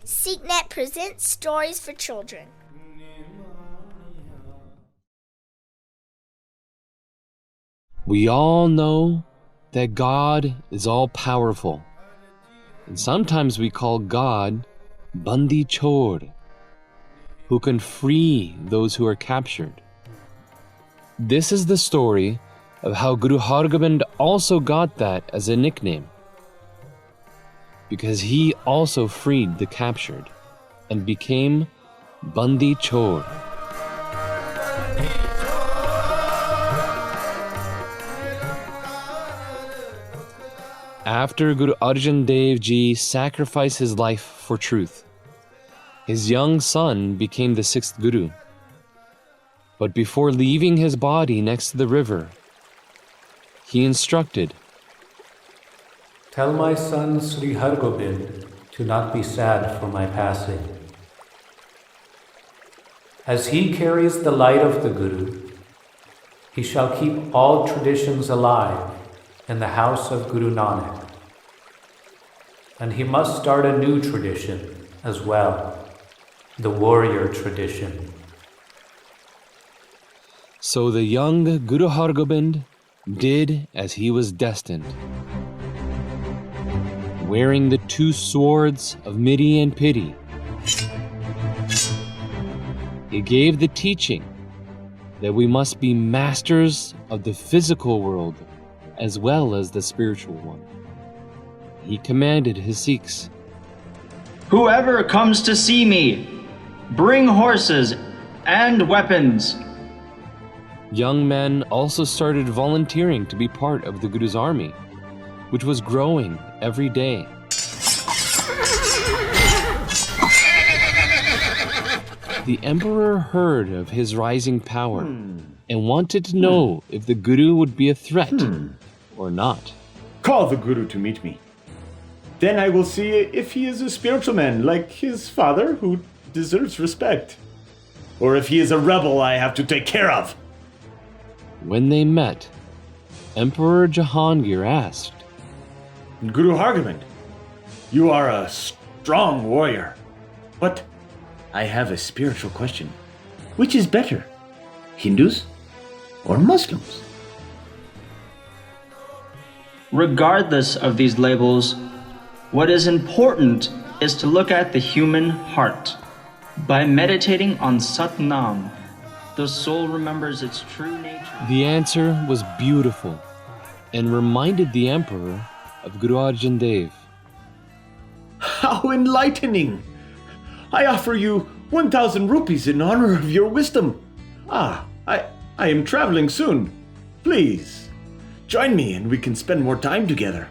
SikhNet presents stories for children. We all know that God is all-powerful, and sometimes we call God Bandi Chhor, who can free those who are captured. This is the story of how Guru Hargobind also got that as a nickname, because he also freed the captured and became Bandi Chhor. After Guru Arjan Dev Ji sacrificed his life for truth, his young son became the sixth Guru. But before leaving his body next to the river, he instructed, "Tell my son Sri Hargobind to not be sad for my passing. As he carries the light of the Guru, he shall keep all traditions alive in the house of Guru Nanak. And he must start a new tradition as well, the warrior tradition." So the young Guru Hargobind did as he was destined. Wearing the two swords of Miri and Piri, he gave the teaching that we must be masters of the physical world as well as the spiritual one. He commanded his Sikhs, "Whoever comes to see me, bring horses and weapons." Young men also started volunteering to be part of the Guru's army, which was growing every day. The emperor heard of his rising power and wanted to know if the Guru would be a threat or not. "Call the Guru to meet me. Then I will see if he is a spiritual man like his father who deserves respect, or if he is a rebel I have to take care of." When they met, Emperor Jahangir asked, "Guru Hargobind, you are a strong warrior, but I have a spiritual question. Which is better, Hindus or Muslims?" Regardless of these labels, what is important is to look at the human heart. By meditating on Sat Nam, the soul remembers its true nature. The answer was beautiful and reminded the emperor of Guru Arjan Dev. How enlightening! I offer you 1,000 rupees in honor of your wisdom. I am traveling soon. Please, join me and we can spend more time together.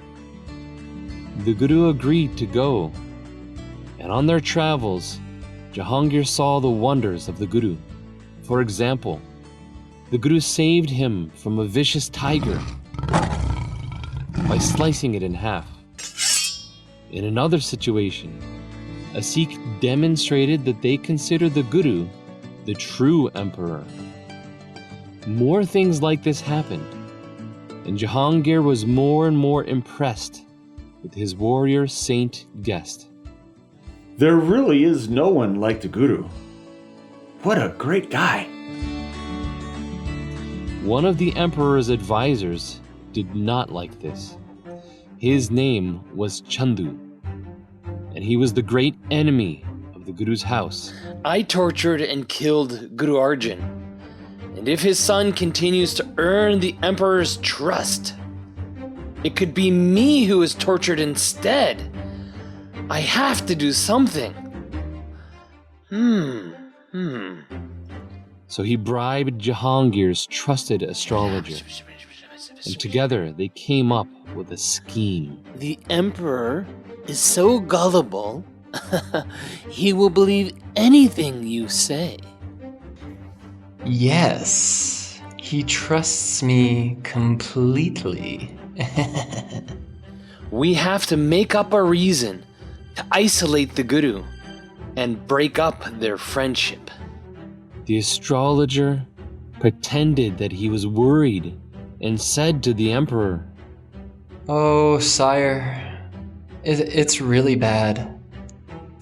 The Guru agreed to go, and on their travels, Jahangir saw the wonders of the Guru. For example, the Guru saved him from a vicious tiger by slicing it in half. In another situation, a Sikh demonstrated that they consider the Guru the true emperor. More things like this happened, and Jahangir was more and more impressed with his warrior saint guest. There really is no one like the Guru. What a great guy. One of the emperor's advisors did not like this. His name was Chandu, and he was the great enemy of the Guru's house. "I tortured and killed Guru Arjan, and if his son continues to earn the emperor's trust, it could be me who is tortured instead. I have to do something." So he bribed Jahangir's trusted astrologer, and together they came up with a scheme. "The emperor is so gullible, he will believe anything you say." Yes, he trusts me completely. "We have to make up a reason to isolate the Guru and break up their friendship." The astrologer pretended that he was worried and said to the emperor, "Oh, sire, it's really bad.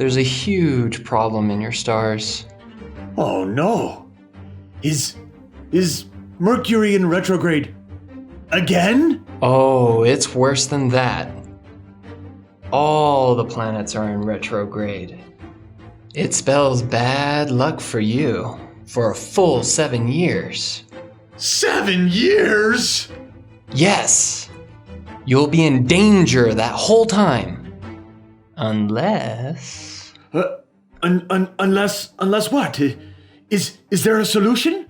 there's a huge problem in your stars. Oh no. Is Mercury in retrograde again? Oh, it's worse than that. All the planets are in retrograde. It spells bad luck for you for a full 7 years. 7 years? Yes. You'll be in danger that whole time. Unless... Unless what? Is there a solution?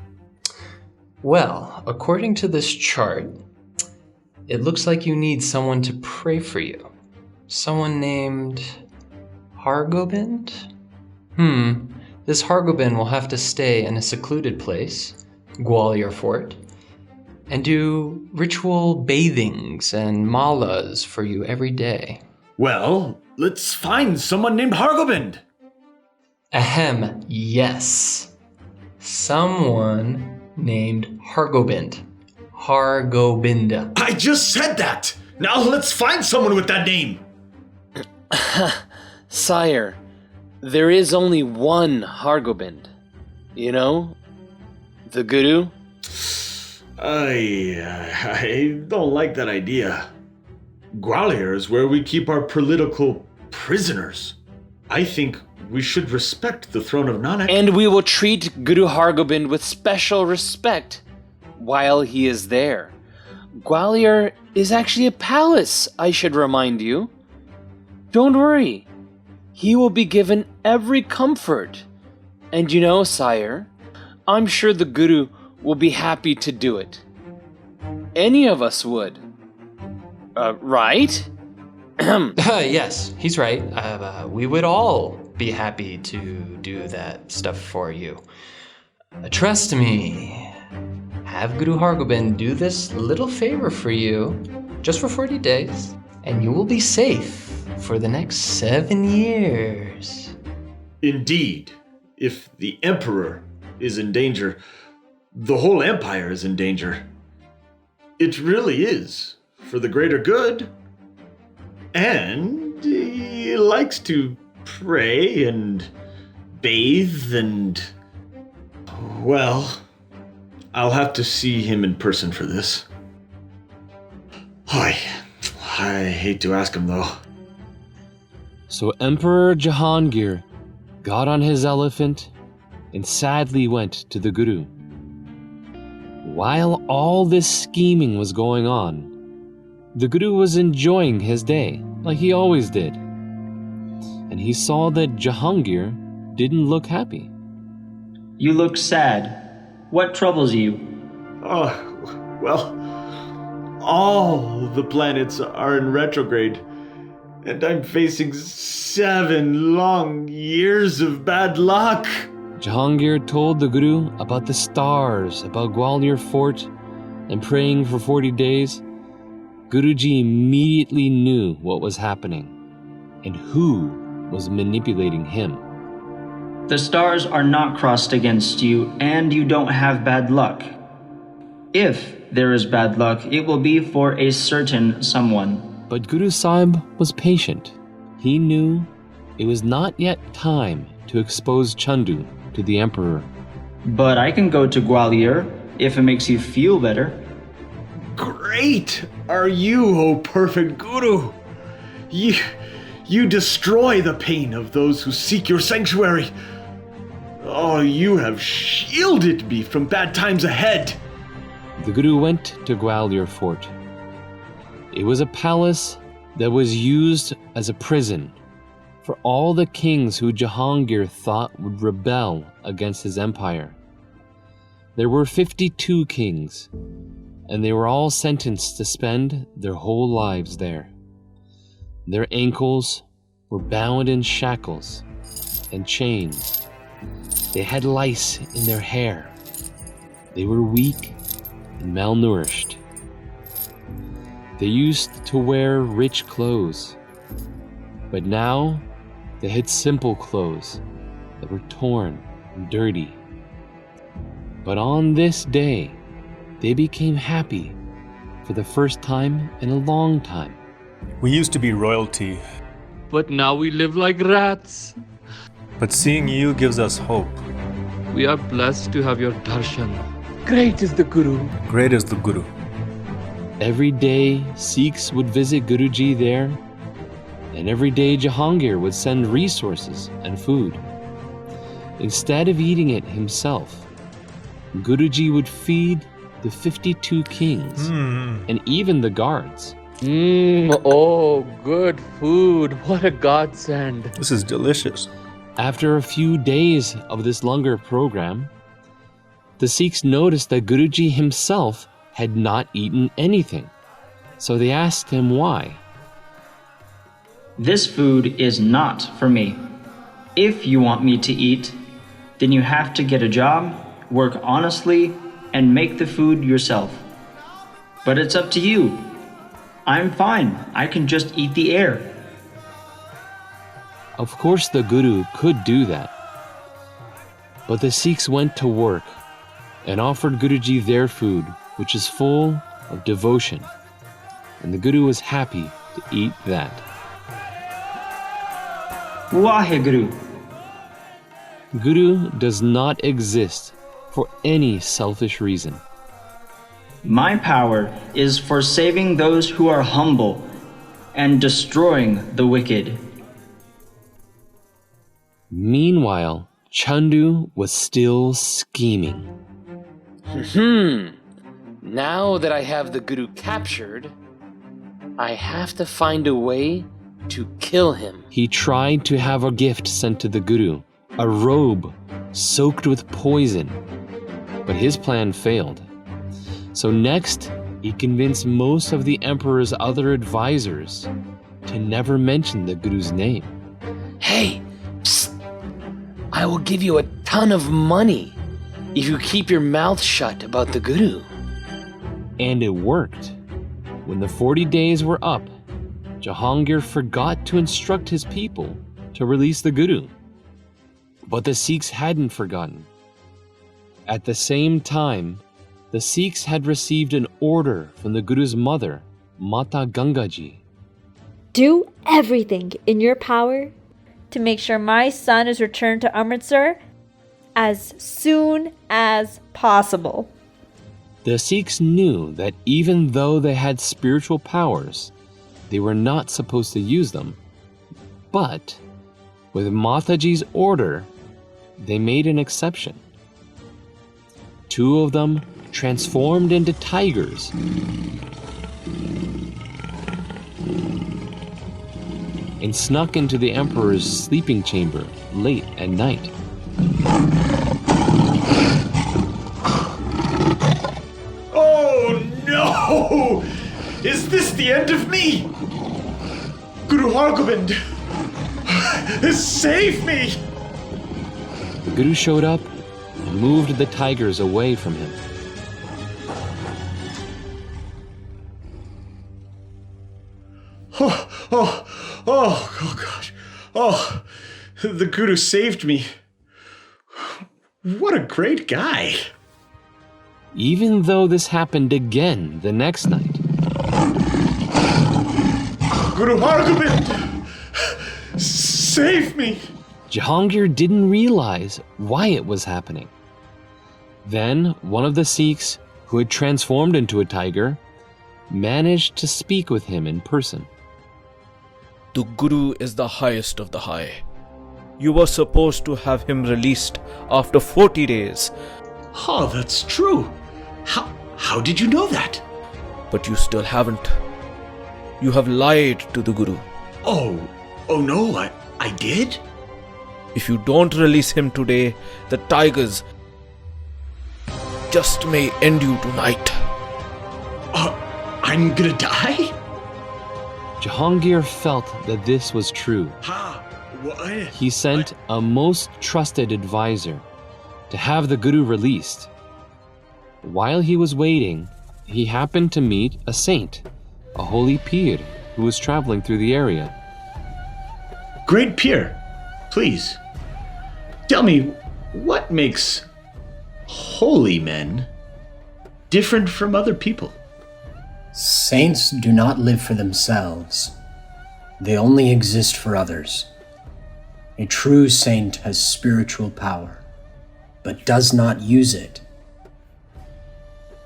Well, according to this chart, it looks like you need someone to pray for you. Someone named Hargobind? This Hargobind will have to stay in a secluded place, Gwalior Fort, and do ritual bathings and malas for you every day. Well, let's find someone named Hargobind. Ahem, yes. Someone named Hargobind. Hargobinda. I just said that! Now let's find someone with that name! Sire, there is only one Hargobind. You know? The Guru? I don't like that idea. Gwalior is where we keep our political prisoners. I think we should respect the throne of Nanak. And we will treat Guru Hargobind with special respect while he is there. Gwalior is actually a palace, I should remind you. Don't worry. He will be given every comfort. And you know, sire, I'm sure the Guru will be happy to do it. Any of us would. Right? Yes, he's right. We would all be happy to do that stuff for you. Trust me. Have Guru Hargobind do this little favor for you, just for 40 days, and you will be safe for the next 7 years. Indeed, if the Emperor is in danger, the whole empire is in danger. It really is for the greater good. And he likes to pray and bathe and... Well, I'll have to see him in person for this. I hate to ask him though. So Emperor Jahangir got on his elephant and sadly went to the Guru. While all this scheming was going on, the Guru was enjoying his day, like he always did. And he saw that Jahangir didn't look happy. You look sad. What troubles you? Oh, well, all the planets are in retrograde, and I'm facing 7 long years of bad luck. Jahangir told the Guru about the stars, about Gwalior Fort, and praying for 40 days. Guruji immediately knew what was happening and who was manipulating him. The stars are not crossed against you, and you don't have bad luck. If there is bad luck, it will be for a certain someone. But Guru Sahib was patient. He knew it was not yet time to expose Chandu to the emperor. But I can go to Gwalior if it makes you feel better. Great are you, O perfect Guru! You destroy the pain of those who seek your sanctuary. Oh, you have shielded me from bad times ahead. The Guru went to Gwalior Fort. It was a palace that was used as a prison for all the kings who Jahangir thought would rebel against his empire. There were 52 kings, and they were all sentenced to spend their whole lives there. Their ankles were bound in shackles and chains. They had lice in their hair. They were weak and malnourished. They used to wear rich clothes, but now they had simple clothes that were torn and dirty. But on this day, they became happy for the first time in a long time. We used to be royalty, but now we live like rats. But seeing you gives us hope. We are blessed to have your darshan. Great is the Guru. Great is the Guru. Every day, Sikhs would visit Guruji there, and every day Jahangir would send resources and food. Instead of eating it himself, Guruji would feed the 52 kings and even the guards. Oh, good food. What a godsend. This is delicious. After a few days of this longer program, the Sikhs noticed that Guruji himself had not eaten anything. So they asked him why. This food is not for me. If you want me to eat, then you have to get a job, work honestly, and make the food yourself. But it's up to you. I'm fine. I can just eat the air. Of course, the Guru could do that. But the Sikhs went to work and offered Guruji their food, which is full of devotion. And the Guru was happy to eat that. Waheguru. Guru does not exist for any selfish reason. My power is for saving those who are humble and destroying the wicked. Meanwhile, Chandu was still scheming. Now that I have the Guru captured, I have to find a way to kill him. He tried to have a gift sent to the Guru, a robe soaked with poison, but his plan failed. So next, he convinced most of the emperor's other advisors to never mention the Guru's name. Hey, psst! I will give you a ton of money if you keep your mouth shut about the Guru. And it worked. When the 40 days were up, Jahangir forgot to instruct his people to release the Guru. But the Sikhs hadn't forgotten. At the same time, the Sikhs had received an order from the Guru's mother, Mata Gangaji. Do everything in your power to make sure my son is returned to Amritsar as soon as possible. The Sikhs knew that even though they had spiritual powers, they were not supposed to use them. But with Mataji's order, they made an exception. 2 of them transformed into tigers and snuck into the emperor's sleeping chamber late at night. Oh no! Is this the end of me? Guru Hargobind! Save me! The Guru showed up and moved the tigers away from him. Oh gosh. Oh, the Guru saved me. What a great guy. Even though this happened again the next night. Guru Hargobind! Save me! Jahangir didn't realize why it was happening. Then one of the Sikhs, who had transformed into a tiger, managed to speak with him in person. The Guru is the highest of the high. You were supposed to have him released after 40 days. Oh, that's true. How did you know that? But you still haven't. You have lied to the Guru. Oh no, I did? If you don't release him today, the tigers just may end you tonight. I'm gonna die? Jahangir felt that this was true. He sent a most trusted advisor to have the Guru released. While he was waiting, he happened to meet a saint, a holy Pir, who was traveling through the area. Great Pir, please, tell me, what makes holy men different from other people? Saints do not live for themselves. They only exist for others. A true saint has spiritual power, but does not use it.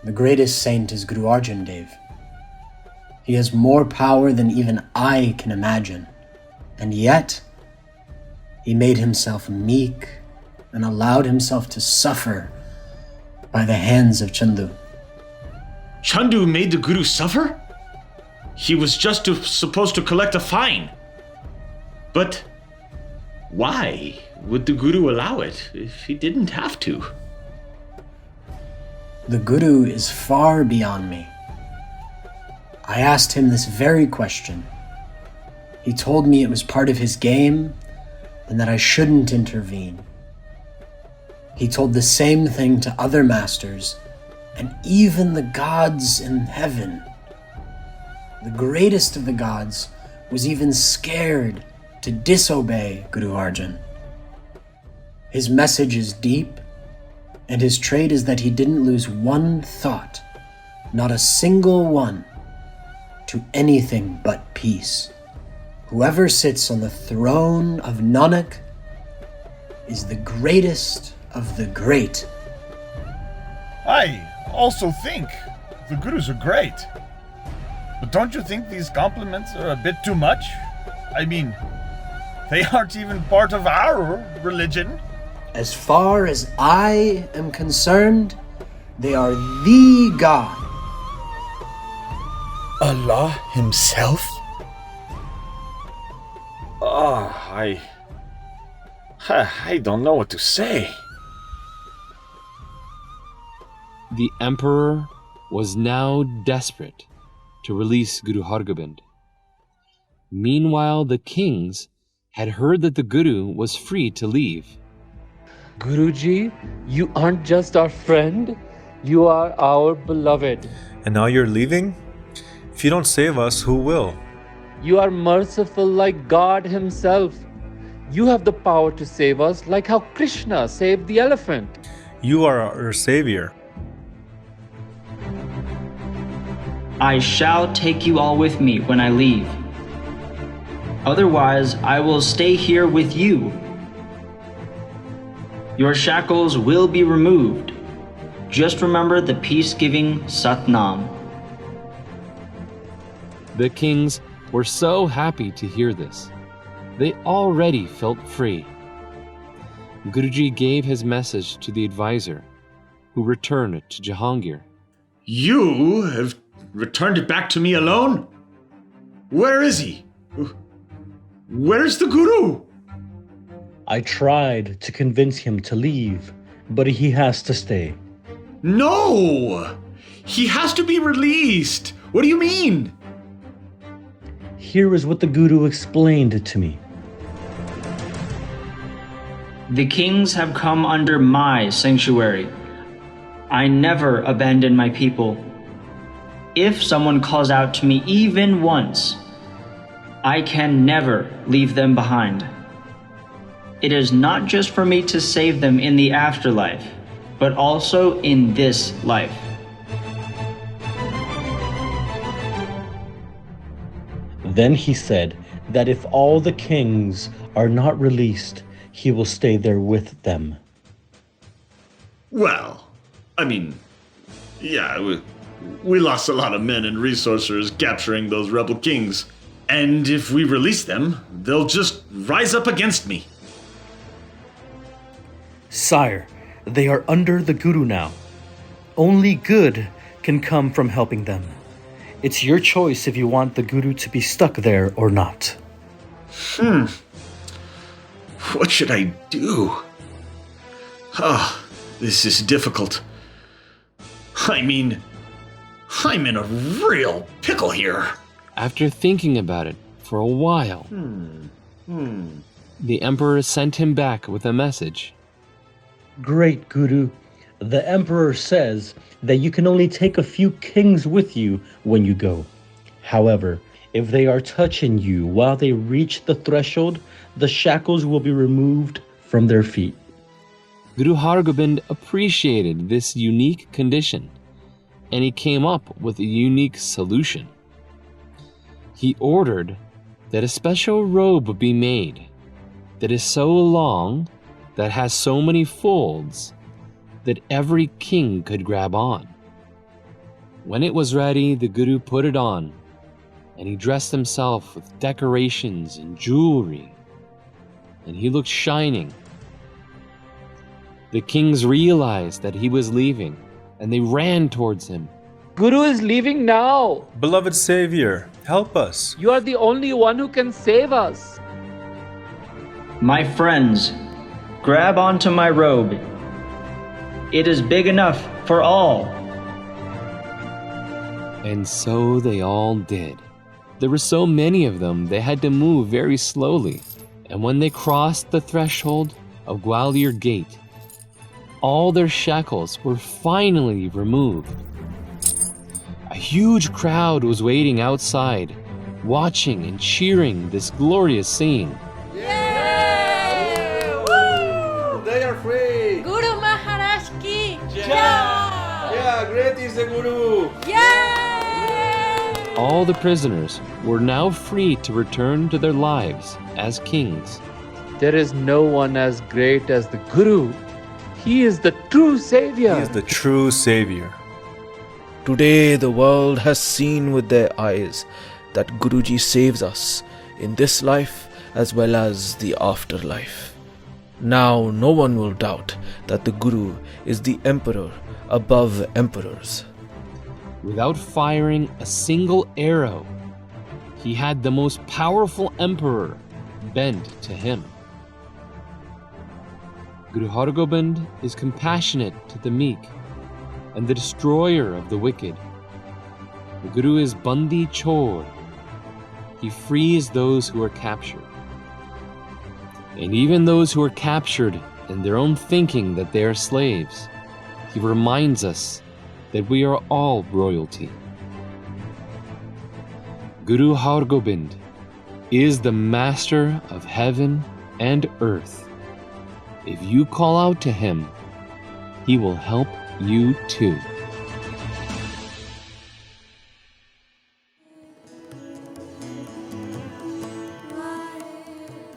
The greatest saint is Guru Arjan Dev. He has more power than even I can imagine, and yet he made himself meek and allowed himself to suffer by the hands of Chandu. Chandu made the Guru suffer? He was just supposed to collect a fine. But why would the Guru allow it if he didn't have to? The Guru is far beyond me. I asked him this very question. He told me it was part of his game and that I shouldn't intervene. He told the same thing to other masters and even the gods in heaven. The greatest of the gods was even scared to disobey Guru Arjan. His message is deep, and his trait is that he didn't lose one thought, not a single one, to anything but peace. Whoever sits on the throne of Nanak is the greatest of the great. I also think the Gurus are great. But don't you think these compliments are a bit too much? I mean, they aren't even part of our religion. As far as I am concerned, they are the God. Allah himself? I don't know what to say. The emperor was now desperate to release Guru Hargobind. Meanwhile, the kings had heard that the Guru was free to leave. Guruji, you aren't just our friend, you are our beloved. And now you're leaving? If you don't save us, who will? You are merciful like God himself. You have the power to save us like how Krishna saved the elephant. You are our savior. I shall take you all with me when I leave. Otherwise, I will stay here with you. Your shackles will be removed. Just remember the peace-giving Satnam. The kings were so happy to hear this. They already felt free. Guruji gave his message to the advisor, who returned it to Jahangir. You have returned it back to me alone? Where is he? Where's the Guru? I tried to convince him to leave, but he has to stay. No! He has to be released! What do you mean? Here is what the Guru explained to me. The kings have come under my sanctuary. I never abandon my people. If someone calls out to me even once, I can never leave them behind. It is not just for me to save them in the afterlife, but also in this life. Then he said that if all the kings are not released, he will stay there with them. Well, I mean, yeah, we lost a lot of men and resources capturing those rebel kings. And if we release them, they'll just rise up against me. Sire, they are under the Guru now. Only good can come from helping them. It's your choice if you want the Guru to be stuck there or not. What should I do? This is difficult. I mean, I'm in a real pickle here. After thinking about it for a while, the emperor sent him back with a message. Great Guru, the emperor says that you can only take a few kings with you when you go. However, if they are touching you while they reach the threshold, the shackles will be removed from their feet. Guru Hargobind appreciated this unique condition, and he came up with a unique solution. He ordered that a special robe be made that is so long, that has so many folds, that every king could grab on. When it was ready, the Guru put it on, and he dressed himself with decorations and jewelry, and he looked shining. The kings realized that he was leaving, and they ran towards him. Guru is leaving now. Beloved Savior, help us. You are the only one who can save us. My friends, grab onto my robe. It is big enough for all. And so they all did. There were so many of them, they had to move very slowly. And when they crossed the threshold of Gwalior gate, all their shackles were finally removed. A huge crowd was waiting outside, watching and cheering this glorious scene. They are free! Guru Maharaj ki Jai! Yeah, great is the Guru! Yay! All the prisoners were now free to return to their lives as kings. There is no one as great as the Guru. He is the true Savior. He is the true Savior. Today the world has seen with their eyes that Guruji saves us in this life as well as the afterlife. Now no one will doubt that the Guru is the emperor above emperors. Without firing a single arrow, he had the most powerful emperor bend to him. Guru Hargobind is compassionate to the meek and the destroyer of the wicked. The Guru is Bandi Chhor. He frees those who are captured. And even those who are captured in their own thinking that they are slaves, he reminds us that we are all royalty. Guru Hargobind is the master of heaven and earth. If you call out to him, he will help you too.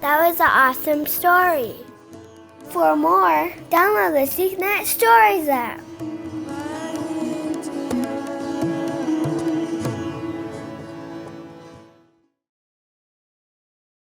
That was an awesome story. For more, download the SikhNet Stories app.